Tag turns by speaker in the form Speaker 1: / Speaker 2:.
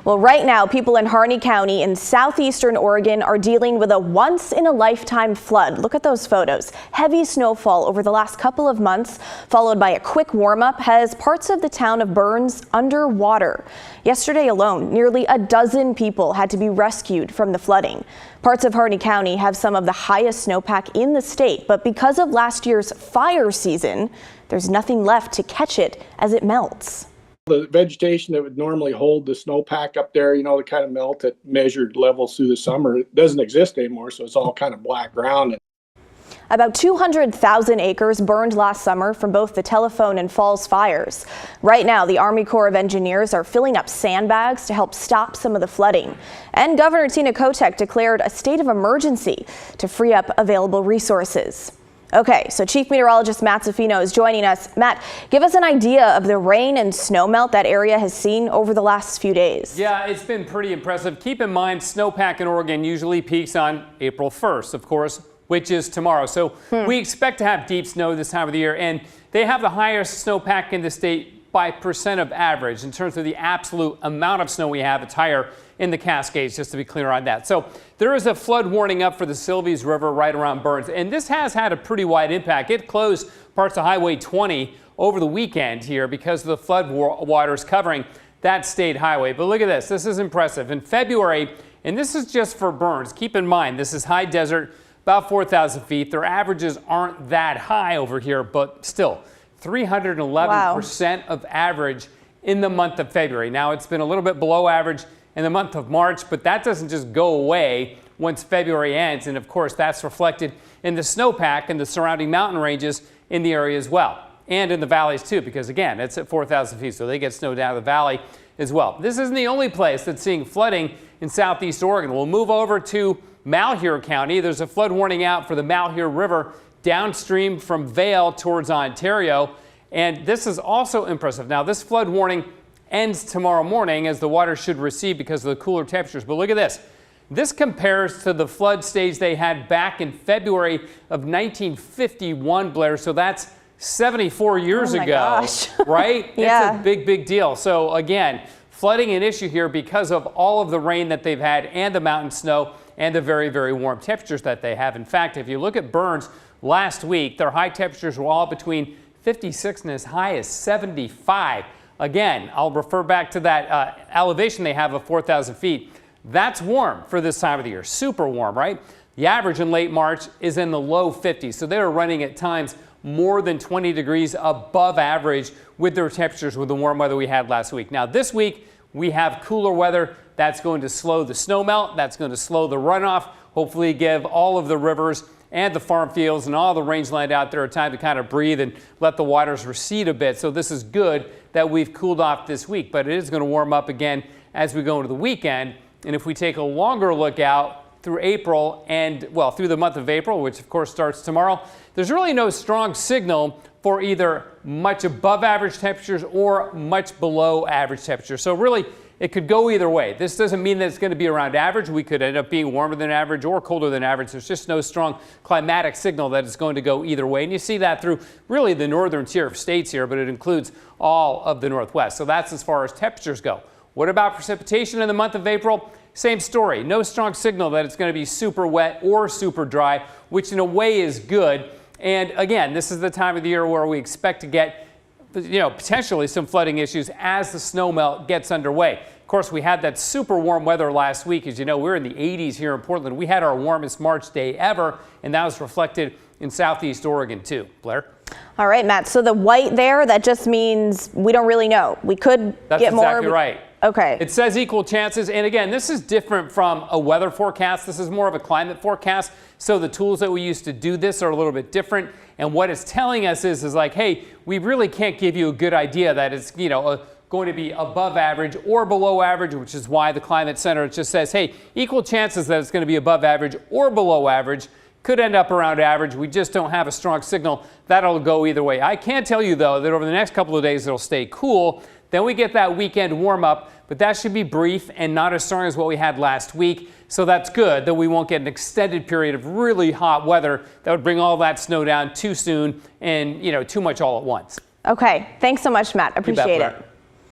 Speaker 1: Well, right now, people in Harney County in southeastern Oregon are dealing with a once-in-a-lifetime flood. Look at those photos. Heavy snowfall over the last couple of months, followed by a quick warm-up, has parts of the town of Burns underwater. Yesterday alone, nearly a dozen people had to be rescued from the flooding. Parts of Harney County have some of the highest snowpack in the state, but because of last year's fire season, there's nothing left to catch it as it melts.
Speaker 2: The vegetation that would normally hold the snowpack up there, the kind of melt at measured levels through the summer, it doesn't exist anymore, so it's all kind of black ground.
Speaker 1: About 200,000 acres burned last summer from both the Telephone and Falls fires. Right now, the Army Corps of Engineers are filling up sandbags to help stop some of the flooding. And Governor Tina Kotek declared a state of emergency to free up available resources. Okay, so Chief Meteorologist Matt Zaffino is joining us. Matt, give us an idea of the rain and snow melt that area has seen over the last few days.
Speaker 3: Yeah, it's been pretty impressive. Keep in mind, snowpack in Oregon usually peaks on April 1st, of course, which is tomorrow. So we expect to have deep snow this time of the year, and they have the highest snowpack in the state by percent of average. In terms of the absolute amount of snow we have, it's higher in the Cascades, just to be clear on that. So there is a flood warning up for the Silvies River right around Burns, and this has had a pretty wide impact. It closed parts of Highway 20 over the weekend here because of the flood waters covering that state highway. But look at this. This is impressive. In February, and this is just for Burns, keep in mind, this is high desert, about 4,000 feet. Their averages aren't that high over here, but still 311% of average in the month of February. Now, it's been a little bit below average in the month of March, but that doesn't just go away once February ends. And of course, that's reflected in the snowpack and the surrounding mountain ranges in the area as well. And in the valleys too, because again, it's at 4,000 feet, so they get snow down the valley as well. This isn't the only place that's seeing flooding in southeast Oregon. We'll move over to Malheur County. There's a flood warning out for the Malheur River downstream from Vail towards Ontario. And this is also impressive. Now, this flood warning ends tomorrow morning as the water should recede because of the cooler temperatures. But look at this. This compares to the flood stage they had back in February of 1951, Blair. So that's 74 years ago,
Speaker 1: gosh.
Speaker 3: Right?
Speaker 1: Yeah.
Speaker 3: It's a big, big deal. So again, flooding an issue here because of all of the rain that they've had and the mountain snow and the very, very warm temperatures that they have. In fact, if you look at Burns last week, their high temperatures were all between 56 and as high as 75. Again, I'll refer back to that elevation they have of 4,000 feet. That's warm for this time of the year, super warm, right? The average in late March is in the low 50s, so they're running at times more than 20 degrees above average with their temperatures with the warm weather we had last week. Now this week, we have cooler weather. That's going to slow the snow melt. That's going to slow the runoff, hopefully give all of the rivers and the farm fields and all the rangeland out there a time to kind of breathe and let the waters recede a bit. So this is good that we've cooled off this week, but it is going to warm up again as we go into the weekend. And if we take a longer look out through April and, well, through the month of April, which of course starts tomorrow, there's really no strong signal for either much above average temperatures or much below average temperatures. So really, it could go either way. This doesn't mean that it's going to be around average. We could end up being warmer than average or colder than average. There's just no strong climatic signal that it's going to go either way. And you see that through really the northern tier of states here, but it includes all of the Northwest. So that's as far as temperatures go. What about precipitation in the month of April? Same story. No strong signal that it's going to be super wet or super dry, which in a way is good. And again, this is the time of the year where we expect to get potentially some flooding issues as the snow melt gets underway. Of course, we had that super warm weather last week. As you know, we're in the 80s here in Portland. We had our warmest March day ever, and that was reflected in southeast Oregon too. Blair?
Speaker 1: All right, Matt. So the white there, that just means we don't really know. We could get more.
Speaker 3: That's exactly right.
Speaker 1: Okay.
Speaker 3: It says equal chances. And again, this is different from a weather forecast. This is more of a climate forecast. So the tools that we use to do this are a little bit different. And what it's telling us is like, hey, we really can't give you a good idea that it's, going to be above average or below average, which is why the Climate Center just says, hey, equal chances that it's going to be above average or below average. Could end up around average. We just don't have a strong signal that'll go either way. I can tell you, though, that over the next couple of days, it'll stay cool. Then we get that weekend warm up, but that should be brief and not as strong as what we had last week. So that's good that we won't get an extended period of really hot weather that would bring all that snow down too soon and, too much all at once.
Speaker 1: Okay. Thanks so much, Matt. Appreciate it.